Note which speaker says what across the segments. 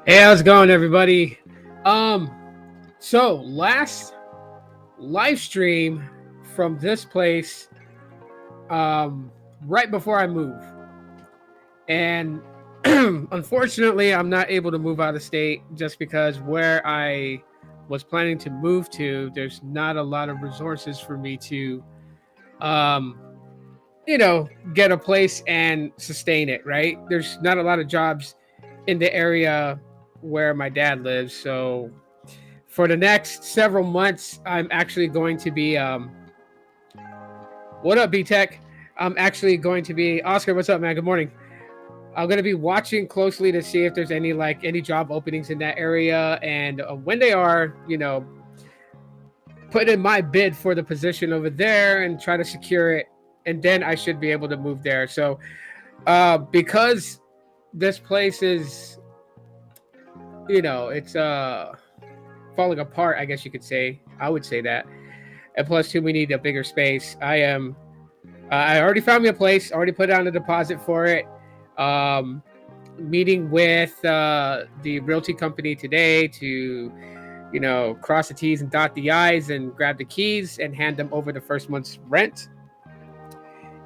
Speaker 1: Hey, how's it going, everybody? Um, so last live stream from this place, um, right before I move, and unfortunately, I'm not able to move out of state just because where I was planning to move to, there's not a lot of resources for me to, um, get a place and sustain it. Right? There's not a lot of jobs in the area where my dad lives, so for the next several months, I'm actually going to be what up, B Tech? I'm actually going to be Oscar. What's up, man? Good morning. I'm going to be watching closely to see if there's any job openings in that area, and when they are, put in my bid for the position over there and try to secure it, and then I should be able to move there. So, because this place is, it's falling apart, I guess you could say. I would say that. And plus, two, we need a bigger space. I already found me a place. Already put down a deposit for it. Meeting with the realty company today to, cross the T's and dot the I's and grab the keys and hand them over the first month's rent.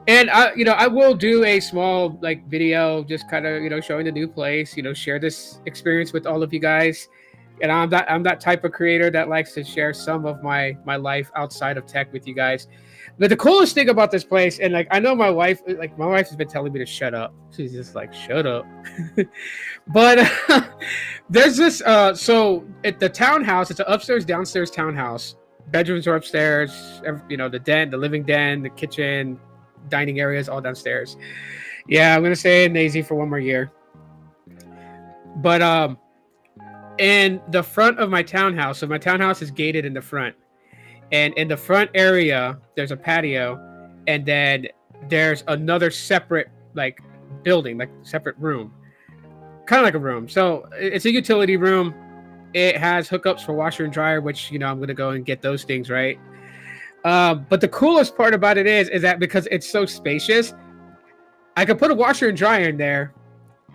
Speaker 1: And I will do a small video, just kind of showing the new place. Share this experience with all of you guys. And I'm that type of creator that likes to share some of my life outside of tech with you guys. But the coolest thing about this place, and I know my wife has been telling me to shut up. She's just like, shut up. But there's this so at the townhouse, it's an upstairs downstairs townhouse. Bedrooms are upstairs, the living den, the kitchen, dining areas all downstairs. Yeah, I'm gonna stay in Nazy for one more year. But in the front of my townhouse, so my townhouse is gated in the front, and in the front area there's a patio, and then there's another separate building, separate room, kind of like a room. So it's a utility room. It has hookups for washer and dryer, which I'm gonna go and get those things, right? But the coolest part about it is that because it's so spacious, I could put a washer and dryer in there,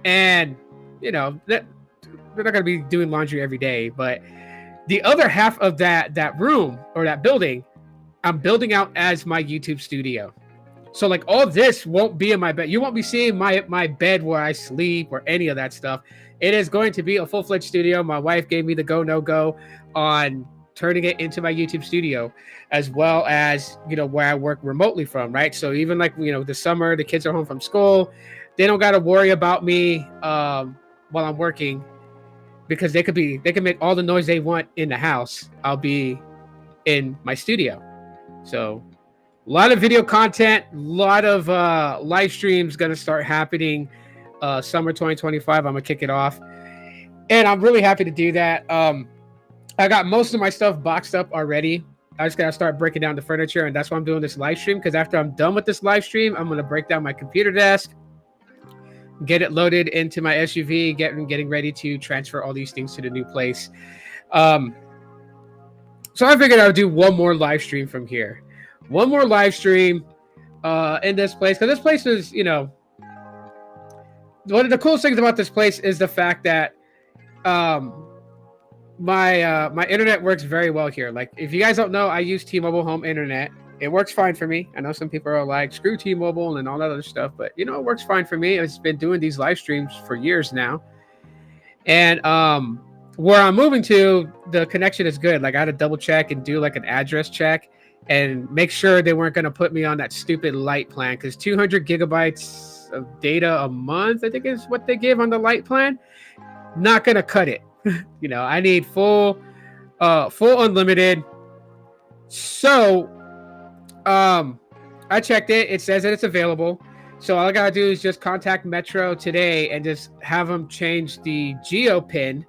Speaker 1: and that they're not going to be doing laundry every day. But the other half of that room or that building, I'm building out as my YouTube studio. So all this won't be in my bed. You won't be seeing my bed where I sleep or any of that stuff. It is going to be a full-fledged studio. My wife gave me the no-go on turning it into my YouTube studio, as well as where I work remotely from, right? So even the summer, the kids are home from school, they don't got to worry about me while I'm working, because they can make all the noise they want in the house. I'll be in my studio. So a lot of video content, a lot of live streams going to start happening summer 2025. I'm gonna kick it off, and I'm really happy to do that. I got most of my stuff boxed up already. I just gotta start breaking down the furniture, and that's why I'm doing this live stream, because after I'm done with this live stream, I'm gonna break down my computer desk, get it loaded into my SUV, getting ready to transfer all these things to the new place. So I figured I would do one more live stream from here. One more live stream in this place, because this place is, one of the coolest things about this place is the fact that my internet works very well here. If you guys don't know, I use T-Mobile home internet. It works fine for me. I know some people are like, screw T-Mobile and all that other stuff, but it works fine for me. It's been doing these live streams for years now. And where I'm moving to, the connection is good. I had to double check and do an address check and make sure they weren't going to put me on that stupid light plan, because 200 gigabytes of data a month, I think, is what they give on the light plan. Not going to cut it. I need full unlimited. So I checked it. It says that it's available. So all I gotta do is just contact Metro today and just have them change the geo pin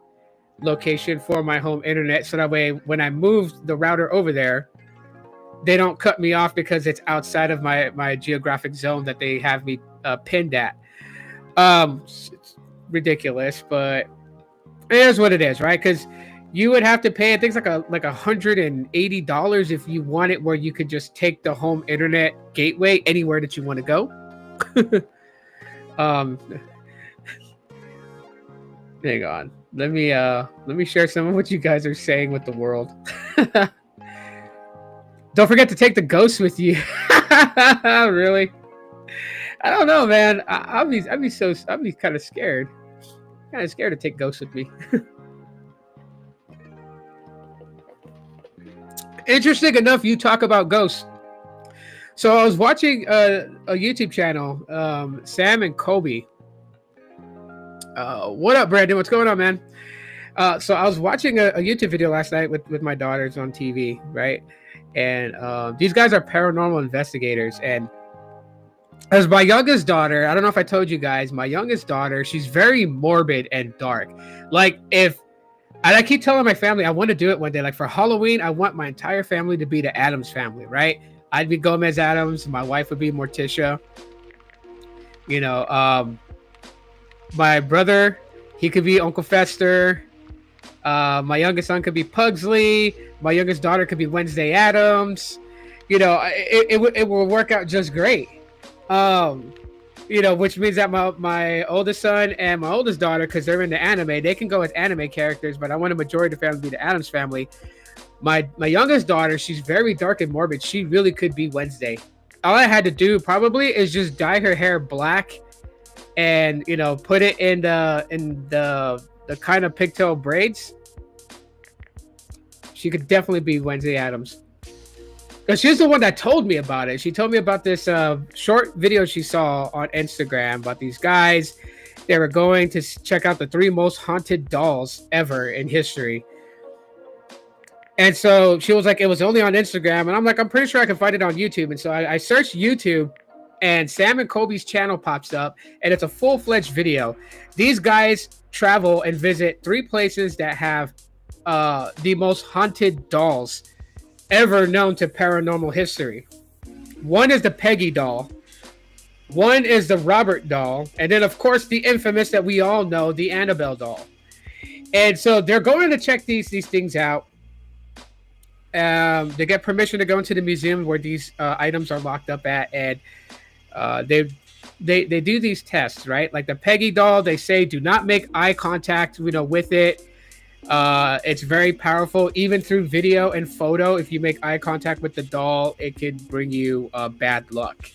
Speaker 1: location for my home internet, so that way when I move the router over there, they don't cut me off because it's outside of my geographic zone that they have me pinned at. It's ridiculous, but it is what it is, right? Because you would have to pay, I think it's like $180 if you want it, where you could just take the home internet gateway anywhere that you want to go. Hang on. Let me share some of what you guys are saying with the world. Don't forget to take the ghost with you. Really? I don't know, man. I'd be kind of scared. Kind of scared to take ghosts with me. Interesting enough, you talk about ghosts. So I was watching a YouTube channel, Sam and Kobe. What up, Brandon? What's going on, man? So I was watching a YouTube video last night with my daughters on TV, right? And these guys are paranormal investigators. And as my youngest daughter, I don't know if I told you guys, my youngest daughter, she's very morbid and dark. Like and I keep telling my family I want to do it one day. Like for Halloween, I want my entire family to be the Addams family, right? I'd be Gomez Addams. My wife would be Morticia. You know, my brother, he could be Uncle Fester. My youngest son could be Pugsley. My youngest daughter could be Wednesday Addams. You know, it will work out just great. You know, which means that my oldest son and my oldest daughter, because they're into anime, they can go as anime characters, but I want a majority of the family to be the Addams family. My youngest daughter, she's very dark and morbid. She really could be Wednesday. All I had to do probably is just dye her hair black and, you know, put it in the kind of pigtail braids. She could definitely be Wednesday Addams. Because she's the one that told me about it. She told me about this short video she saw on Instagram about these guys. They were going to check out the 3 most haunted dolls ever in history. And so she was like, it was only on Instagram. And I'm like, I'm pretty sure I can find it on YouTube. And so I searched YouTube, and Sam and Kobe's channel pops up, and it's a full-fledged video. These guys travel and visit 3 places that have the most haunted dolls ever known to paranormal history. One is the Peggy doll. One is the Robert doll. And then, of course, the infamous that we all know, the Annabelle doll. And so they're going to check these things out. They get permission to go into the museum where these items are locked up at. And they do these tests, right? Like the Peggy doll, they say do not make eye contact, you know, with it. It's very powerful, even through video and photo. If you make eye contact with the doll, it could bring you bad luck.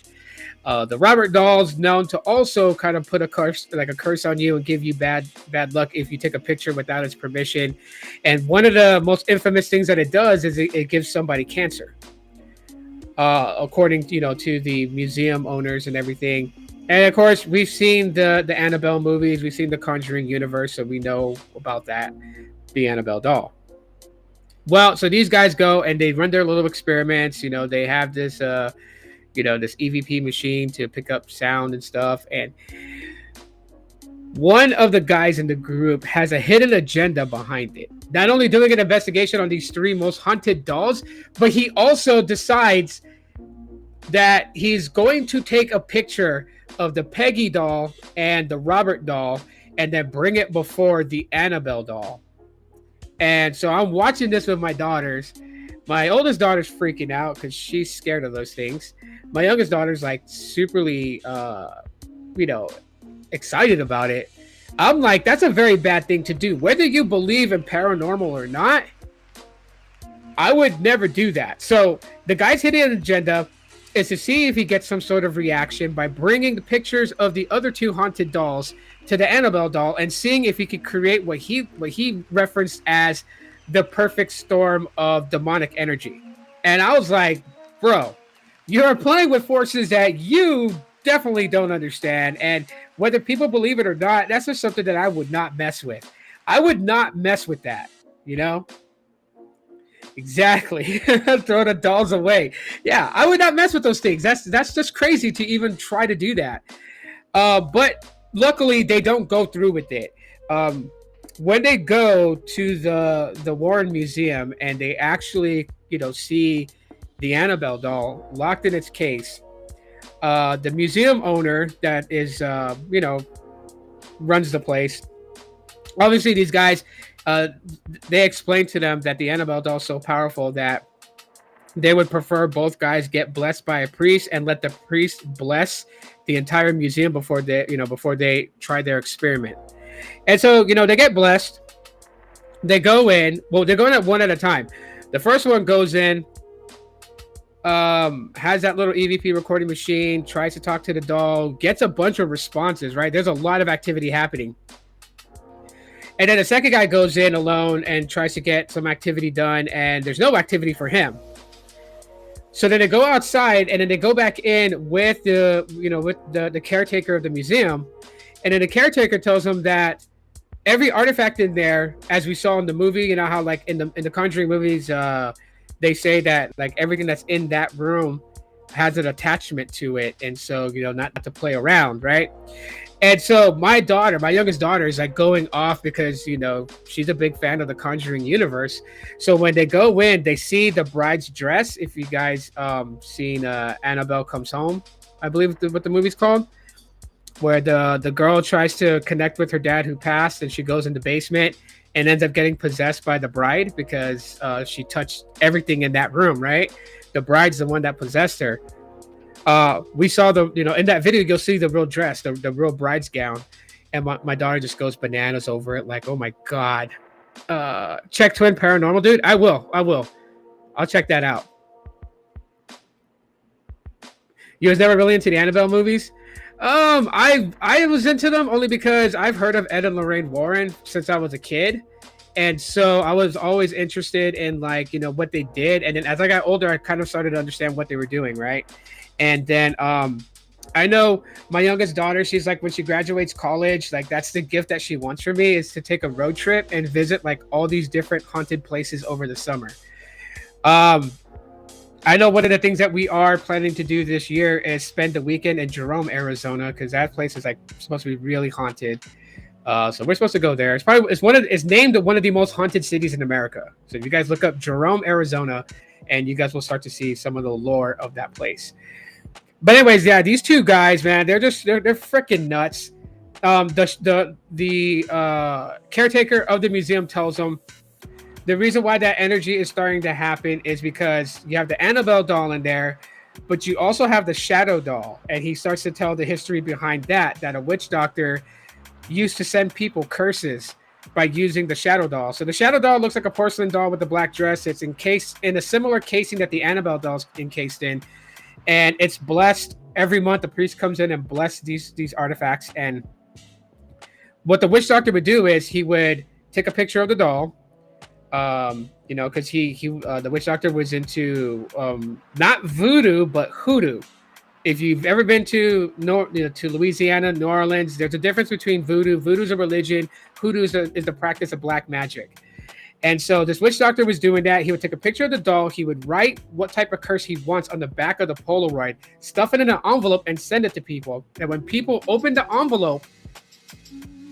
Speaker 1: The Robert doll is known to also kind of put a curse on you and give you bad luck if you take a picture without its permission. And one of the most infamous things that it does is it gives somebody cancer, according to the museum owners and everything. And of course, we've seen the Annabelle movies, we've seen the Conjuring universe, so we know about that. The Annabelle doll. Well, so these guys go and they run their little experiments. You know, they have this, this EVP machine to pick up sound and stuff. And one of the guys in the group has a hidden agenda behind it. Not only doing an investigation on these 3 most haunted dolls, but he also decides that he's going to take a picture of the Peggy doll and the Robert doll and then bring it before the Annabelle doll. And so I'm watching this with my daughters. My oldest daughter's freaking out because she's scared of those things. My youngest daughter's like superly, excited about it. I'm like, that's a very bad thing to do. Whether you believe in paranormal or not, I would never do that. So the guy's hidden agenda is to see if he gets some sort of reaction by bringing the pictures of the other 2 haunted dolls to the Annabelle doll and seeing if he could create what he referenced as the perfect storm of demonic energy. And I was like, bro, you're playing with forces that you definitely don't understand. And whether people believe it or not, that's just something that I would not mess with. I would not mess with that, you know? Exactly. Throw the dolls away. Yeah, I would not mess with those things. That's just crazy to even try to do that. But luckily, they don't go through with it. When they go to the Warren Museum and they actually, see the Annabelle doll locked in its case, the museum owner that is, runs the place. Obviously, these guys, they explained to them that the Annabelle doll is so powerful that they would prefer both guys get blessed by a priest and let the priest bless the entire museum before they try their experiment. And so, they get blessed. They go in. Well, they're going at one at a time. The first one goes in, has that little EVP recording machine, tries to talk to the doll, gets a bunch of responses, right? There's a lot of activity happening. And then the second guy goes in alone and tries to get some activity done, and there's no activity for him. So then they go outside, and then they go back in with the caretaker of the museum, and then the caretaker tells them that every artifact in there, as we saw in the movie, how like in the Conjuring movies, they say that like everything that's in that room has an attachment to it, and so not to play around, right? And so my youngest daughter, is like going off because she's a big fan of the Conjuring universe. So when they go in, they see the bride's dress. If you guys seen Annabelle Comes Home, I believe what the movie's called, where the girl tries to connect with her dad who passed, and she goes in the basement and ends up getting possessed by the bride because she touched everything in that room, right? The bride's the one that possessed her. We saw in that video, you'll see the real dress, the real bride's gown. And my daughter just goes bananas over it. Like, oh my God. Check Twin Paranormal, dude. I will. I'll check that out. You was never really into the Annabelle movies? I was into them only because I've heard of Ed and Lorraine Warren since I was a kid. And so I was always interested in what they did. And then as I got older, I kind of started to understand what they were doing, right? And then I know my youngest daughter, she's like, when she graduates college, like that's the gift that she wants from me, is to take a road trip and visit like all these different haunted places over the summer. I know one of the things that we are planning to do this year is spend the weekend in Jerome, Arizona, because that place is like supposed to be really haunted. So we're supposed to go there. It's named one of the most haunted cities in America. So if you guys look up Jerome, Arizona, and you guys will start to see some of the lore of that place. But anyways, yeah, these two guys, man, they're freaking nuts. The caretaker of the museum tells them the reason why that energy is starting to happen is because you have the Annabelle doll in there, but you also have the shadow doll. And he starts to tell the history behind that a witch doctor used to send people curses by using the shadow doll. So the shadow doll looks like a porcelain doll with a black dress. It's encased in a similar casing that the Annabelle doll's encased in. And it's blessed every month. The priest comes in and bless these artifacts. And what the witch doctor would do is he would take a picture of the doll, because the witch doctor was into not voodoo but hoodoo. If you've ever been to Louisiana, New Orleans, there's a difference between voodoo. Voodoo's a religion. Hoodoo is the practice of black magic. And so this witch doctor was doing that. He would take a picture of the doll. He would write what type of curse he wants on the back of the Polaroid, stuff it in an envelope, and send it to people. And when people open the envelope,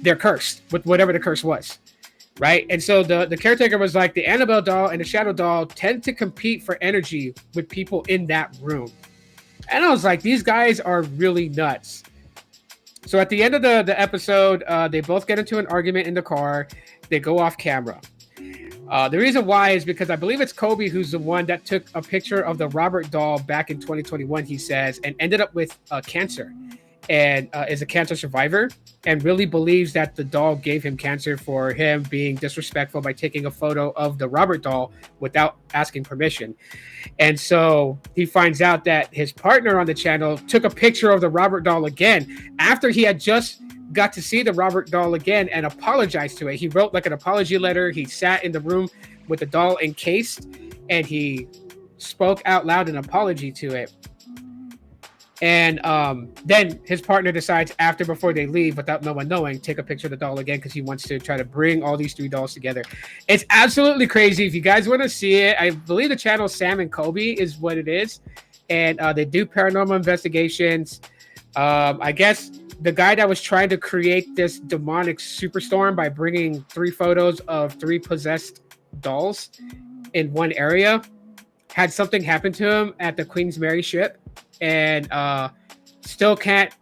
Speaker 1: they're cursed with whatever the curse was, right? And so the caretaker was like, the Annabelle doll and the shadow doll tend to compete for energy with people in that room. And I was like, these guys are really nuts. So at the end of the episode, they both get into an argument in the car. They go off camera. The reason why is because I believe it's Kobe who's the one that took a picture of the Robert doll back in 2021, he says, and ended up with cancer, and is a cancer survivor, and really believes that the doll gave him cancer for him being disrespectful by taking a photo of the Robert doll without asking permission. And so he finds out that his partner on the channel took a picture of the Robert doll again after he had just got to see the Robert doll again and apologized to it. He wrote like an apology letter. He sat in the room with the doll encased and he spoke out loud an apology to it. And then his partner decides before they leave, without no one knowing, take a picture of the doll again because he wants to try to bring all these three dolls together. It's absolutely crazy. If you guys want to see it, I believe the channel Sam and Kobe is what it is. And they do paranormal investigations. I guess the guy that was trying to create this demonic superstorm by bringing 3 photos of 3 possessed dolls in one area had something happen to him at the Queen's Mary ship, and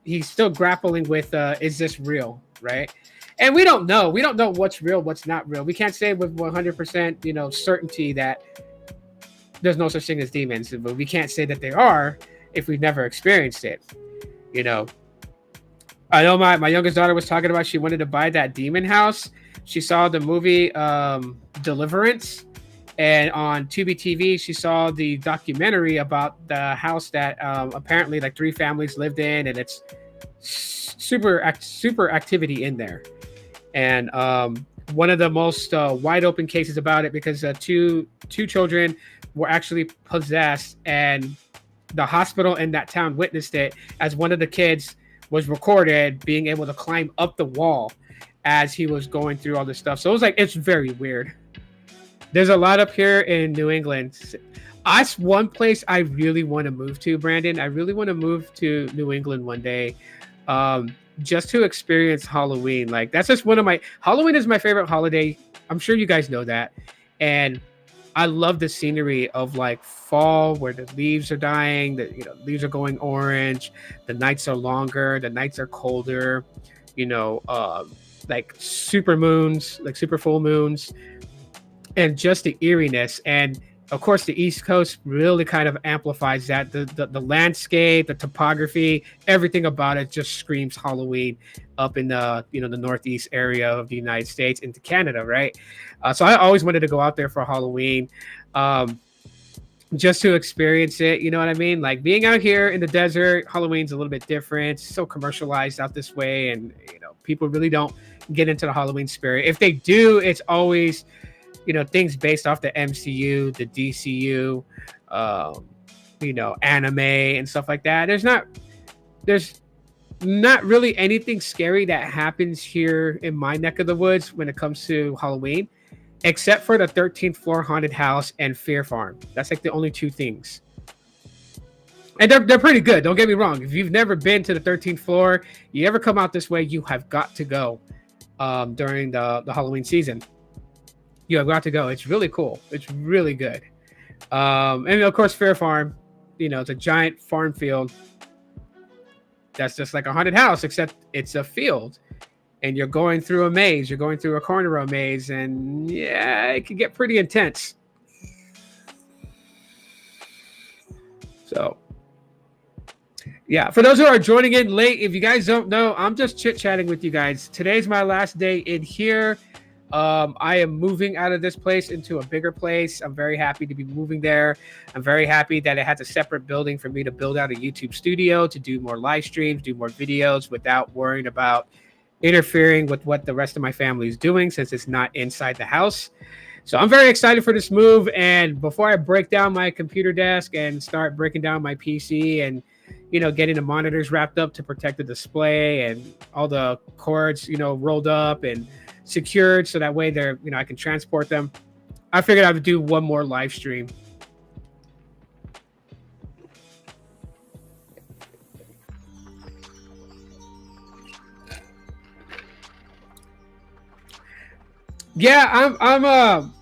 Speaker 1: he's still grappling with is this real, right? And we don't know what's real, what's not real. We can't say with 100% certainty that there's no such thing as demons, but we can't say that they are if we've never experienced it. I know my youngest daughter was talking about she wanted to buy that demon house. She saw the movie Deliverance, and on Tubi TV she saw the documentary about the house that apparently like three families lived in, and it's super activity in there. And one of the most wide open cases about it, because two children were actually possessed, and the hospital in that town witnessed it as one of the kids was recorded being able to climb up the wall as he was going through all this stuff. So it was like, it's very weird. There's a lot up here in New England. That's one place I really want to move to, Brandon. I really want to move to New England one day, just to experience Halloween. Like, that's just one of my Halloween is my favorite holiday. I'm sure you guys know that, and I love the scenery of like fall where the leaves are dying, the leaves are going orange, the nights are longer, the nights are colder, like super moons, like super full moons, and just the eeriness. And of course the East Coast really kind of amplifies that. The landscape, the topography, everything about it just screams Halloween up in the the Northeast area of the United States into Canada, right? So I always wanted to go out there for Halloween, just to experience it. You know what I mean? Like being out here in the desert, Halloween's a little bit different. It's so commercialized out this way, and people really don't get into the Halloween spirit. If they do, it's always things based off the MCU, the DCU, anime and stuff like that. There's not really anything scary that happens here in my neck of the woods when it comes to Halloween, except for the 13th floor haunted house and Fear Farm. That's like the only two things. And they're pretty good. Don't get me wrong. If you've never been to the 13th floor, you ever come out this way, you have got to go during the Halloween season. You have got to go. It's really cool. It's really good. And of course, Fair Farm, it's a giant farm field. That's just like a haunted house, except it's a field. And you're going through a maze. You're going through a corduroy maze. And yeah, it can get pretty intense. So, yeah, for those who are joining in late, if you guys don't know, I'm just chit-chatting with you guys. Today's my last day in here. I am moving out of this place into a bigger place. I'm very happy to be moving there. I'm very happy that it has a separate building for me to build out a YouTube studio to do more live streams, do more videos without worrying about interfering with what the rest of my family is doing, since it's not inside the house. So I'm very excited for this move. And before I break down my computer desk and start breaking down my PC and getting the monitors wrapped up to protect the display and all the cords rolled up and secured so that way they're I can transport them, I figured I would do one more live stream. Yeah, I'm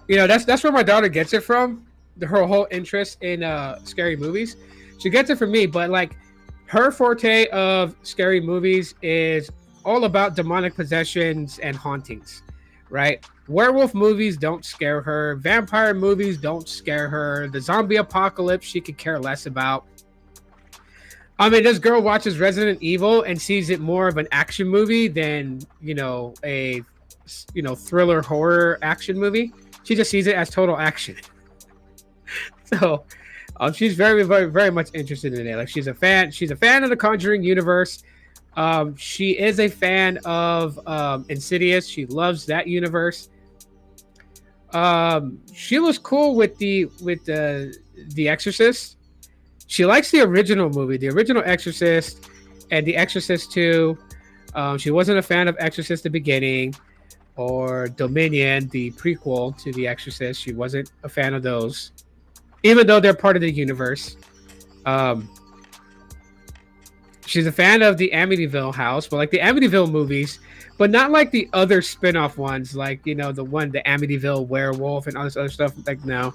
Speaker 1: that's where my daughter gets it from. Her whole interest in scary movies, she gets it from me. But like, her forte of scary movies is all about demonic possessions and hauntings, right? Werewolf movies don't scare her. Vampire movies don't scare her. The zombie apocalypse she could care less about. I mean, this girl watches Resident Evil and sees it more of an action movie than a thriller horror action movie. She just sees it as total action. So she's very, very, very much interested in it. Like, she's a fan of the Conjuring universe. She is a fan of Insidious. She loves that universe. She was cool with the Exorcist. She likes the original movie, the original Exorcist, and the Exorcist 2. She wasn't a fan of Exorcist the beginning or Dominion, the prequel to the Exorcist. She wasn't a fan of those, even though they're part of the universe. She's a fan of the Amityville house, but like the Amityville movies, but not like the other spin-off ones, like the Amityville werewolf and all this other stuff. Like, no.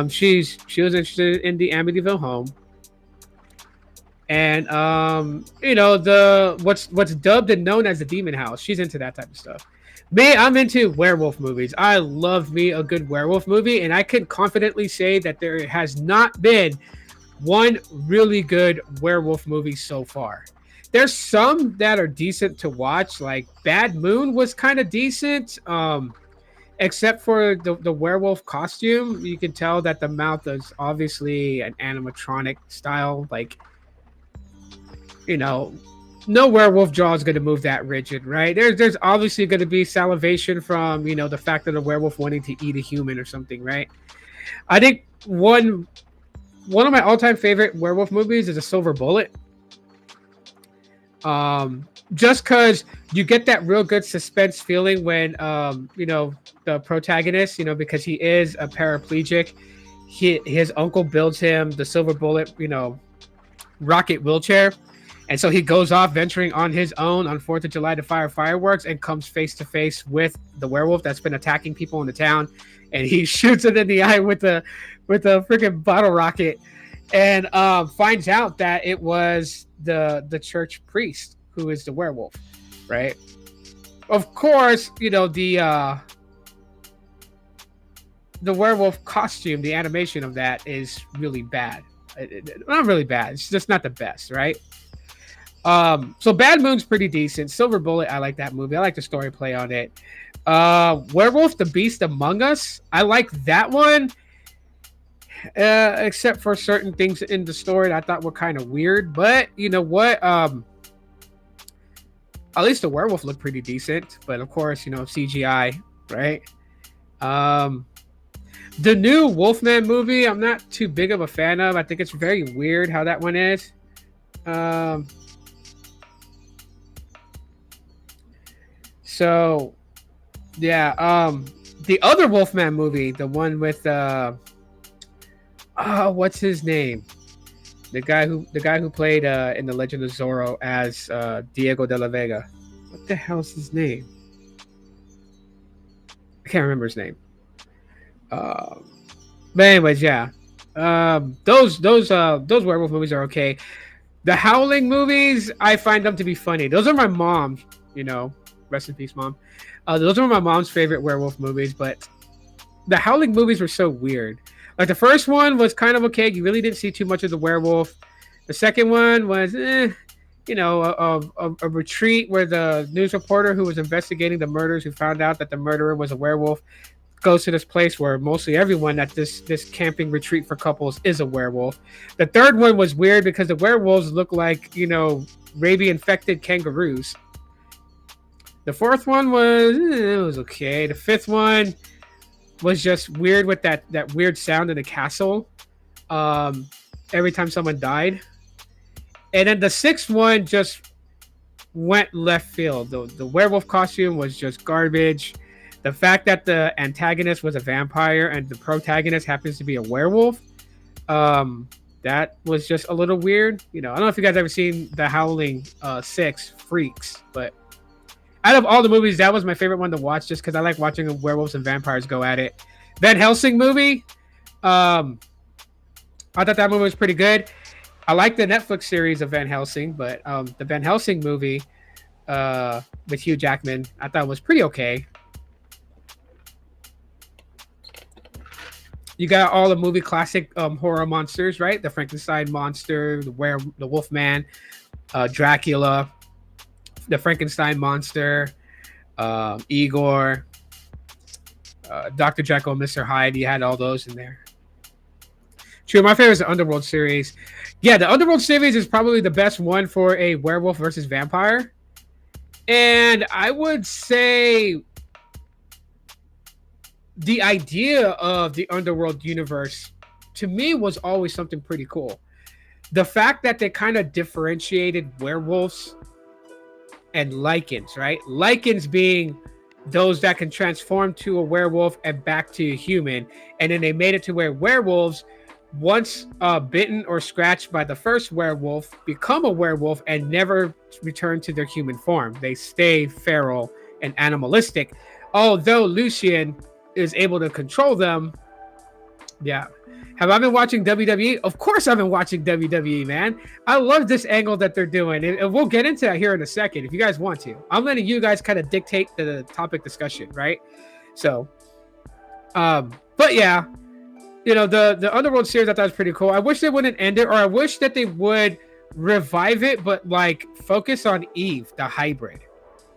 Speaker 1: She was interested in the Amityville home. And what's dubbed and known as the Demon House. She's into that type of stuff. Me, I'm into werewolf movies. I love me a good werewolf movie, and I can confidently say that there has not been one really good werewolf movie so far. there's some that are decent to watch. Like Bad Moon was kind of decent. Except for the werewolf costume, you can tell that the mouth is obviously an animatronic style. Like, you know, no werewolf jaw is going to move that rigid, right? There's obviously going to be salivation from the fact that a werewolf wanting to eat a human or something, right? I think one of my all time favorite werewolf movies is A Silver Bullet. Just because you get that real good suspense feeling when the protagonist, because he is a paraplegic, his uncle builds him the Silver Bullet, rocket wheelchair, and so he goes off venturing on his own on 4th of July to fire fireworks and comes face to face with the werewolf that's been attacking people in the town, and he shoots it in the eye with a freaking bottle rocket, and finds out that it was the church priest who is the werewolf, right? Of course, the werewolf costume, the animation of that is really bad. Not really bad. It's just not the best, right? So Bad Moon's pretty decent. Silver Bullet, I like that movie. I like the story play on it. Werewolf the Beast Among Us, I like that one. Except for certain things in the story that I thought were kind of weird. But you know what? At least the werewolf looked pretty decent. But of course, CGI, right? The new Wolfman movie, I'm not too big of a fan of. I think it's very weird how that one is. So, yeah. The other Wolfman movie, the one with what's his name? The guy who played in The Legend of Zorro as Diego de la Vega. What the hell's his name? I can't remember his name. But anyways, yeah. Those werewolf movies are okay. The Howling movies, I find them to be funny. Those are my mom's, rest in peace, Mom. Those are my mom's favorite werewolf movies, but the Howling movies were so weird. Like the first one was kind of okay. You really didn't see too much of the werewolf. The second one was, a retreat where the news reporter who was investigating the murders, who found out that the murderer was a werewolf, goes to this place where mostly everyone at this camping retreat for couples is a werewolf. The third one was weird because the werewolves look like, rabies-infected kangaroos. The fourth one was okay. The fifth one was just weird with that weird sound in the castle every time someone died. And then the sixth one just went left field. The werewolf costume was just garbage. The fact that the antagonist was a vampire and the protagonist happens to be a werewolf, that was just a little weird. I don't know if you guys ever seen The Howling 6 Freaks, but out of all the movies, that was my favorite one to watch just because I like watching werewolves and vampires go at it. Van Helsing movie, I thought that movie was pretty good. I like the Netflix series of Van Helsing, but the Van Helsing movie with Hugh Jackman, I thought was pretty okay. You got all the movie classic horror monsters, right? The Frankenstein monster, the Wolfman, Dracula, the Frankenstein monster, Igor, Dr. Jekyll, Mr. Hyde. You had all those in there. True, my favorite is the Underworld series. Yeah, the Underworld series is probably the best one for a werewolf versus vampire. And I would say the idea of the Underworld universe, to me, was always something pretty cool. The fact that they kind of differentiated werewolves and lycans, right? Lycans being those that can transform to a werewolf and back to a human. And then they made it to where werewolves, once bitten or scratched by the first werewolf, become a werewolf and never return to their human form. They stay feral and animalistic. Although Lucian is able to control them. Yeah. Have I been watching WWE? Of course I've been watching WWE, man. I love this angle that they're doing. And we'll get into that here in a second if you guys want to. I'm letting you guys kind of dictate the topic discussion, right? So, but yeah, the Underworld series I thought was pretty cool. I wish they wouldn't end it, or I wish that they would revive it, but like focus on Eve, the hybrid,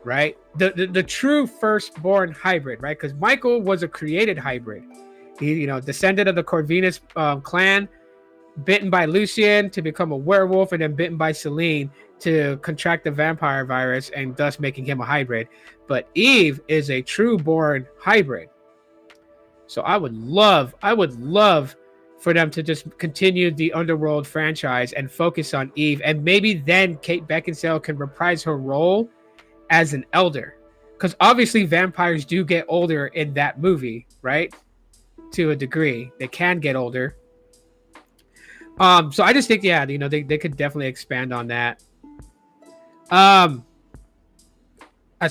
Speaker 1: right? The true firstborn hybrid, right? Because Michael was a created hybrid. He, descended of the Corvinus clan, bitten by Lucian to become a werewolf, and then bitten by Selene to contract the vampire virus, and thus making him a hybrid. But Eve is a true born hybrid. So I would love for them to just continue the Underworld franchise and focus on Eve, and maybe then Kate Beckinsale can reprise her role as an elder, because obviously vampires do get older in that movie, right? To a degree, they can get older. So I just think, yeah, they could definitely expand on that. As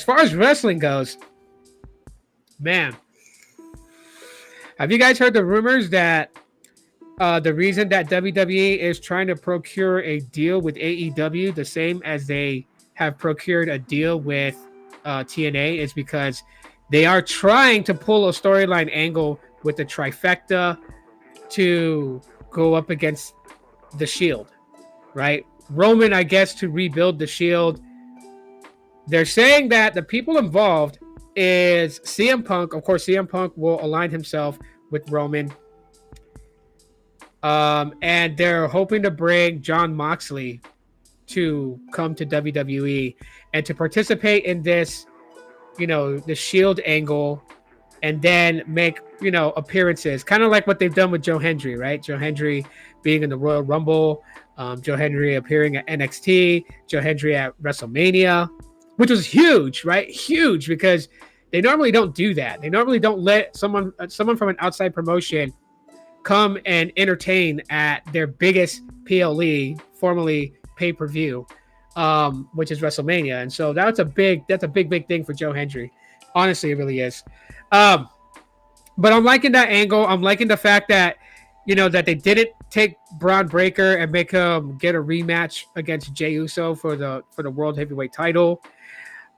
Speaker 1: far as wrestling goes, man, have you guys heard the rumors that the reason that WWE is trying to procure a deal with AEW, the same as they have procured a deal with TNA, is because they are trying to pull a storyline angle with the trifecta to go up against the Shield, right? Roman, I guess, to rebuild the Shield. They're saying that the people involved is CM Punk. Of course, CM Punk will align himself with Roman. And they're hoping to bring Jon Moxley to come to WWE and to participate in this, the Shield angle, and then make, appearances, kind of like what they've done with Joe Hendry, right? Joe Hendry being in the Royal Rumble, Joe Hendry appearing at NXT, Joe Hendry at WrestleMania, which was huge, right? Huge, because they normally don't do that. They normally don't let someone from an outside promotion come and entertain at their biggest PLE, formerly pay-per-view, which is WrestleMania. And so that's a big thing for Joe Hendry. Honestly, it really is. But I'm liking that angle. I'm liking the fact that, that they didn't take Braun Breaker and make him get a rematch against Jey Uso for the World Heavyweight title.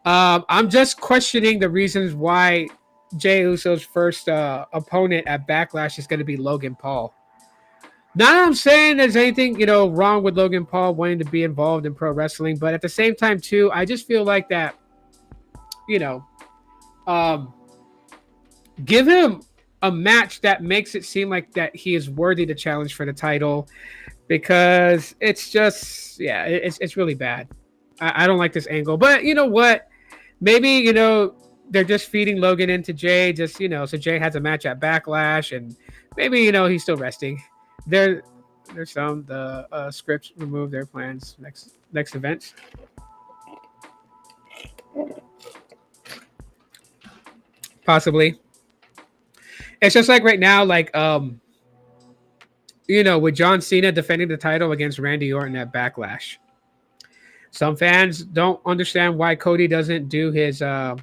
Speaker 1: I'm just questioning the reasons why Jey Uso's first opponent at Backlash is going to be Logan Paul. Not that I'm saying there's anything, wrong with Logan Paul wanting to be involved in pro wrestling, but at the same time too, I just feel like that, give him a match that makes it seem like that he is worthy to challenge for the title, because it's just, yeah, it's really bad. I don't like this angle, but you know what? Maybe, they're just feeding Logan into Jay, just, so Jay has a match at Backlash, and maybe, he's still resting. There's the scripts removed their plans next event. Possibly. It's just like right now, like, with John Cena defending the title against Randy Orton at Backlash. Some fans don't understand why Cody doesn't do his rematch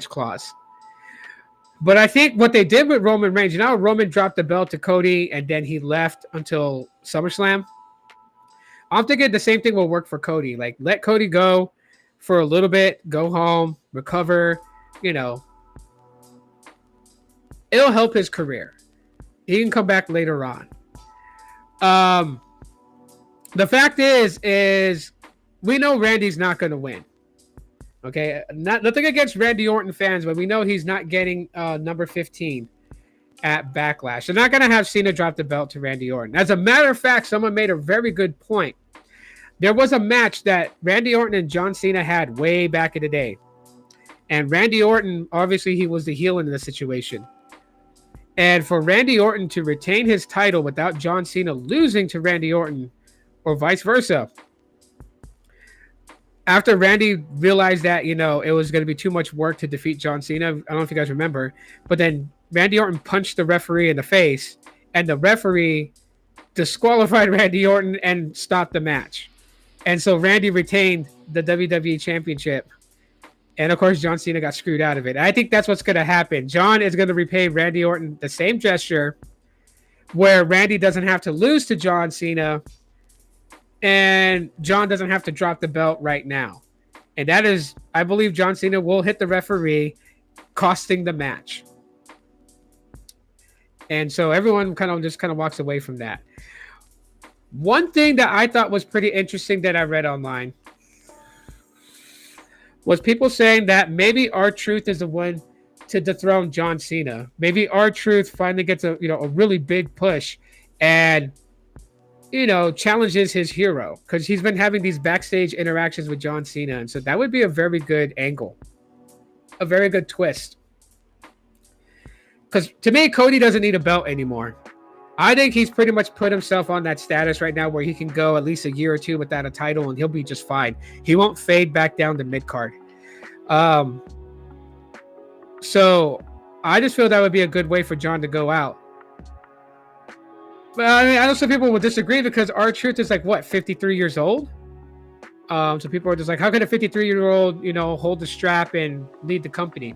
Speaker 1: clause. But I think what they did with Roman Reigns, Roman dropped the belt to Cody and then he left until SummerSlam. I'm thinking the same thing will work for Cody. Like, let Cody go for a little bit, go home, recover, it'll help his career. He can come back later on. The fact is we know Randy's not going to win. Okay, nothing against Randy Orton fans, but we know he's not getting number 15 at Backlash. They're not going to have Cena drop the belt to Randy Orton. As a matter of fact, someone made a very good point. There was a match that Randy Orton and John Cena had way back in the day. And Randy Orton, obviously, he was the heel in the situation. And for Randy Orton to retain his title without John Cena losing to Randy Orton, or vice versa, after Randy realized that, it was going to be too much work to defeat John Cena, I don't know if you guys remember, but then Randy Orton punched the referee in the face, and the referee disqualified Randy Orton and stopped the match. And so Randy retained the WWE Championship. And of course, John Cena got screwed out of it. I think that's what's going to happen. John is going to repay Randy Orton the same gesture, where Randy doesn't have to lose to John Cena, and John doesn't have to drop the belt right now. And that is, I believe John Cena will hit the referee, costing the match. And so everyone kind of walks away from that. One thing that I thought was pretty interesting that I read online was people saying that maybe R-Truth is the one to dethrone John Cena. Maybe R-Truth finally gets a really big push and challenges his hero, because he's been having these backstage interactions with John Cena, and so that would be a very good angle, a very good twist. Because to me, Cody doesn't need a belt anymore. I think he's pretty much put himself on that status right now where he can go at least a year or two without a title and he'll be just fine. He won't fade back down to mid card. So I just feel that would be a good way for John to go out. But I mean, I know some people will disagree because R-Truth is like, what, 53 years old? So people are just like, how can a 53-year-old, hold the strap and lead the company?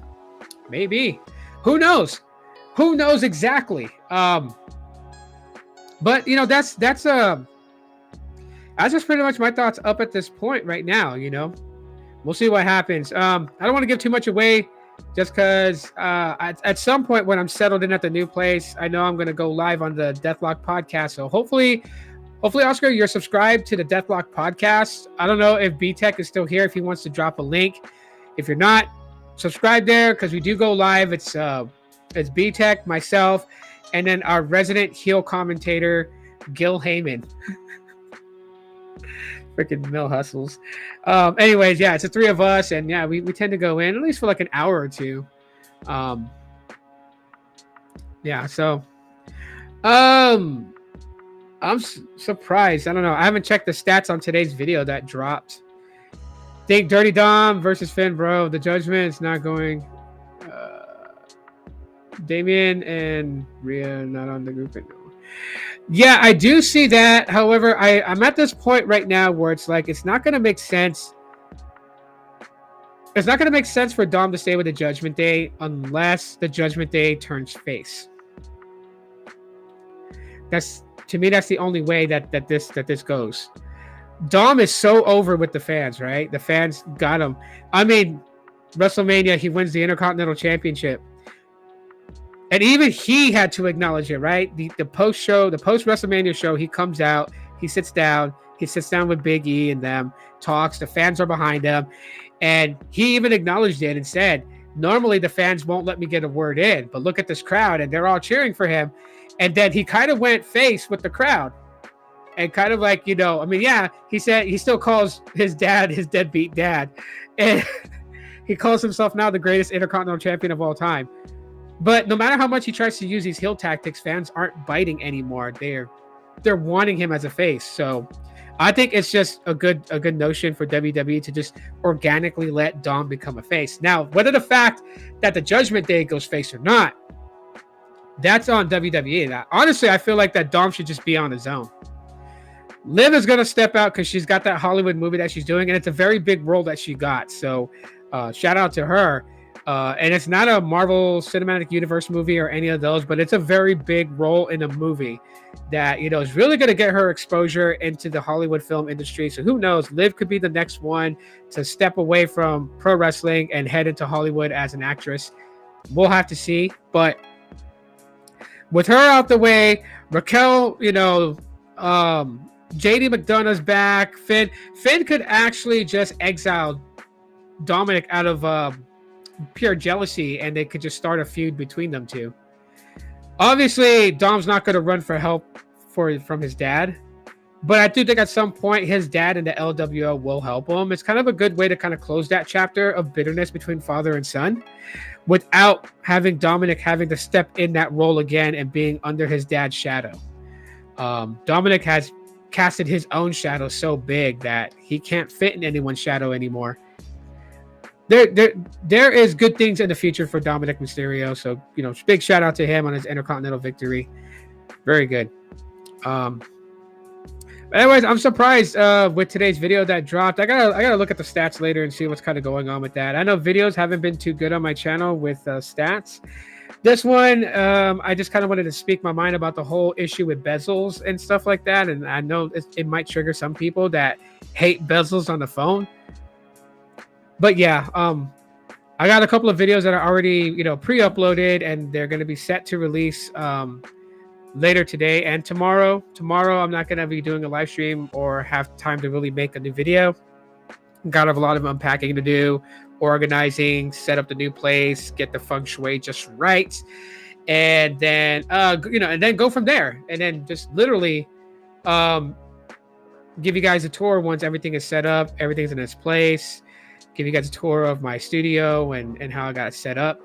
Speaker 1: Maybe. Who knows? Who knows exactly? But that's just pretty much my thoughts up at this point right now. We'll see what happens. I don't want to give too much away, just because at some point when I'm settled in at the new place, I know I'm going to go live on the Deathlock podcast. So hopefully, Oscar, you're subscribed to the Deathlock podcast. I don't know if B-Tech is still here, if he wants to drop a link. If you're not, subscribe there, because we do go live. It's B-Tech, myself, and then our resident heel commentator, Gil Heyman. Freaking Mill Hustles. Anyways, yeah, it's the three of us, and yeah, we tend to go in at least for like an hour or two. Yeah, so I'm surprised. I don't know. I haven't checked the stats on today's video that dropped. Think Dirty Dom versus Finn, bro. The Judgment is not going. Damien and Rhea not on the group right now. Yeah, I do see that. However, I'm at this point right now where it's like it's not going to make sense. It's not going to make sense for Dom to stay with the Judgment Day unless the Judgment Day turns face. To me, that's the only way that this goes. Dom is so over with the fans, right? The fans got him. I mean, WrestleMania, he wins the Intercontinental Championship. And even he had to acknowledge it, right? The post WrestleMania show, he comes out, he sits down with Big E and them, talks. The fans are behind him, and he even acknowledged it and said, "Normally the fans won't let me get a word in, but look at this crowd, and they're all cheering for him." And then he kind of went face with the crowd, and kind of like, I mean, yeah, he said he still calls his dad his deadbeat dad, and he calls himself now the greatest Intercontinental Champion of all time. But no matter how much he tries to use these heel tactics, fans aren't biting anymore. They're wanting him as a face. So I think it's just a good notion for WWE to just organically let Dom become a face. Now, whether the fact that the Judgment Day goes face or not, that's on WWE. Honestly, I feel like that Dom should just be on his own. Liv is going to step out because she's got that Hollywood movie that she's doing, and it's a very big role that she got. So shout out to her. And it's not a Marvel Cinematic Universe movie or any of those, but it's a very big role in a movie that, is really going to get her exposure into the Hollywood film industry. So who knows? Liv could be the next one to step away from pro wrestling and head into Hollywood as an actress. We'll have to see. But with her out the way, Raquel, JD McDonough's back. Finn could actually just exile Dominic out of pure jealousy, and they could just start a feud between them two. Obviously, Dom's not going to run for help from his dad, but I do think at some point his dad and the LWO will help him. It's kind of a good way to kind of close that chapter of bitterness between father and son without having Dominic having to step in that role again and being under his dad's shadow. Dominic has casted his own shadow so big that he can't fit in anyone's shadow anymore. There is good things in the future for Dominic Mysterio. So, big shout out to him on his Intercontinental victory. Very good. But anyways, I'm surprised with today's video that dropped. I gotta look at the stats later and see what's kind of going on with that. I know videos haven't been too good on my channel with stats. This one, I just kind of wanted to speak my mind about the whole issue with bezels and stuff like that. And I know it might trigger some people that hate bezels on the phone. But yeah, I got a couple of videos that are already, pre-uploaded, and they're going to be set to release later today and tomorrow. Tomorrow, I'm not going to be doing a live stream or have time to really make a new video. Got a lot of unpacking to do, organizing, set up the new place, get the feng shui just right, and then and then go from there, and then just literally give you guys a tour once everything is set up, everything's in its place. Give you guys a tour of my studio and how I got it set up.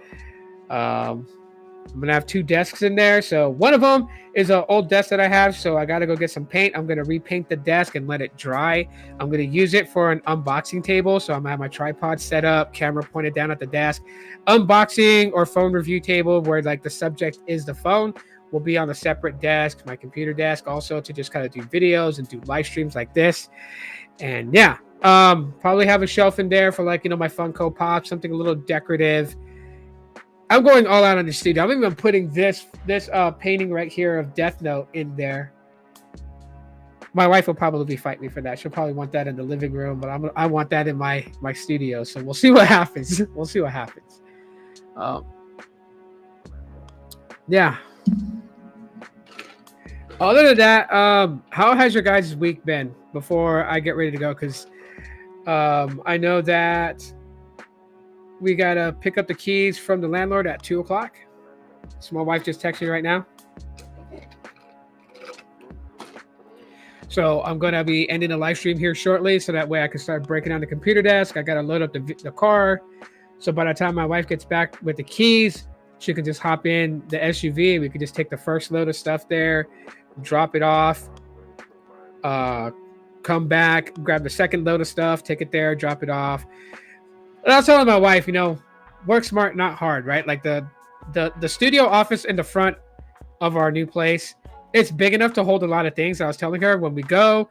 Speaker 1: I'm gonna have 2 desks in there. So one of them is an old desk that I have. So I gotta go get some paint. I'm gonna repaint the desk and let it dry. I'm gonna use it for an unboxing table. So I'm gonna have my tripod set up, camera pointed down at the desk. Unboxing or phone review table where like the subject is the phone will be on a separate desk. My computer desk also to just kind of do videos and do live streams like this. And yeah, probably have a shelf in there for like, my Funko Pop, something a little decorative. I'm going all out on the studio. I'm even putting this painting right here of Death Note in there. My wife will probably fight me for that. She'll probably want that in the living room, but I want that in my studio. So we'll see what happens. We'll see what happens. Yeah. Other than that, how has your guys' week been before I get ready to go? Because I know that we got to pick up the keys from the landlord at 2 o'clock. So my wife just texted me right now. So I'm going to be ending the live stream here shortly. So that way I can start breaking down the computer desk. I got to load up the car. So by the time my wife gets back with the keys, she can just hop in the SUV. We could just take the first load of stuff there, drop it off, come back, grab the second load of stuff, take it there, drop it off. And I was telling my wife, work smart, not hard, right? Like the studio office in the front of our new place, it's big enough to hold a lot of things. I was telling her when we go,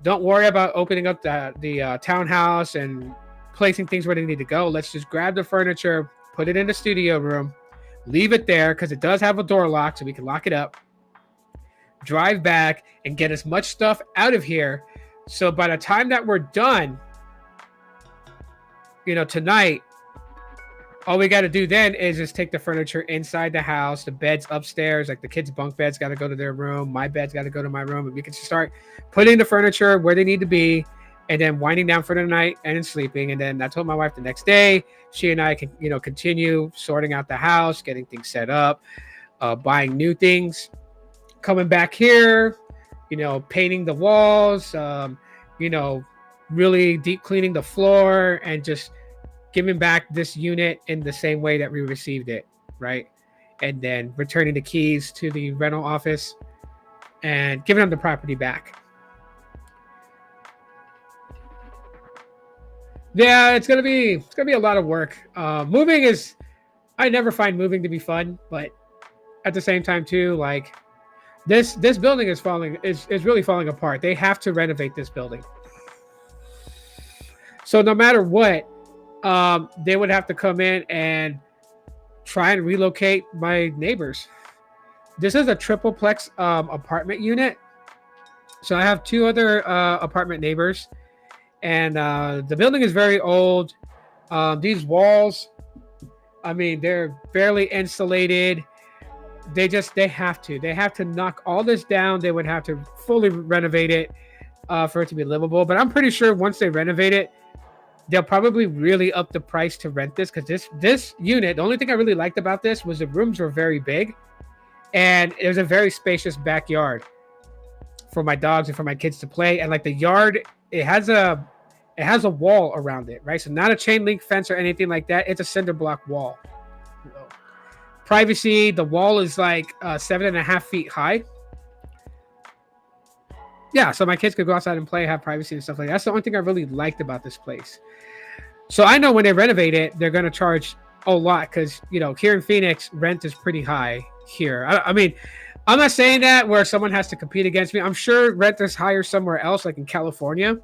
Speaker 1: don't worry about opening up the townhouse and placing things where they need to go. Let's just grab the furniture, put it in the studio room, leave it there because it does have a door lock, so we can lock it up. Drive back and get as much stuff out of here. So by the time that we're done, tonight, all we got to do then is just take the furniture inside the house, the beds upstairs, like the kids' bunk beds got to go to their room. My bed's got to go to my room. And we can just start putting the furniture where they need to be and then winding down for the night and then sleeping. And then I told my wife the next day, she and I can, continue sorting out the house, getting things set up, buying new things, coming back here, painting the walls, really deep cleaning the floor and just giving back this unit in the same way that we received it, right? And then returning the keys to the rental office and giving them the property back. Yeah, it's gonna be a lot of work. Moving I never find moving to be fun, but at the same time too, like this building is really falling apart. They have to renovate this building. So no matter what, they would have to come in and try and relocate my neighbors. This is a tripleplex apartment unit. So I have 2 other apartment neighbors, and the building is very old. These walls, they're barely insulated. They have to knock all this down. They would have to fully renovate it for it to be livable. But I'm pretty sure once they renovate it, they'll probably really up the price to rent this, because this unit, the only thing I really liked about this was the rooms were very big and it was a very spacious backyard for my dogs and for my kids to play. And like the yard, it has a wall around it, right? So not a chain link fence or anything like that. It's a cinder block wall. Privacy, the wall is like 7.5 feet high. Yeah, so my kids could go outside and play, have privacy and stuff like that. That's the only thing I really liked about this place. So I know when they renovate it, they're going to charge a lot because, here in Phoenix, rent is pretty high here. I'm not saying that where someone has to compete against me. I'm sure rent is higher somewhere else, like in California.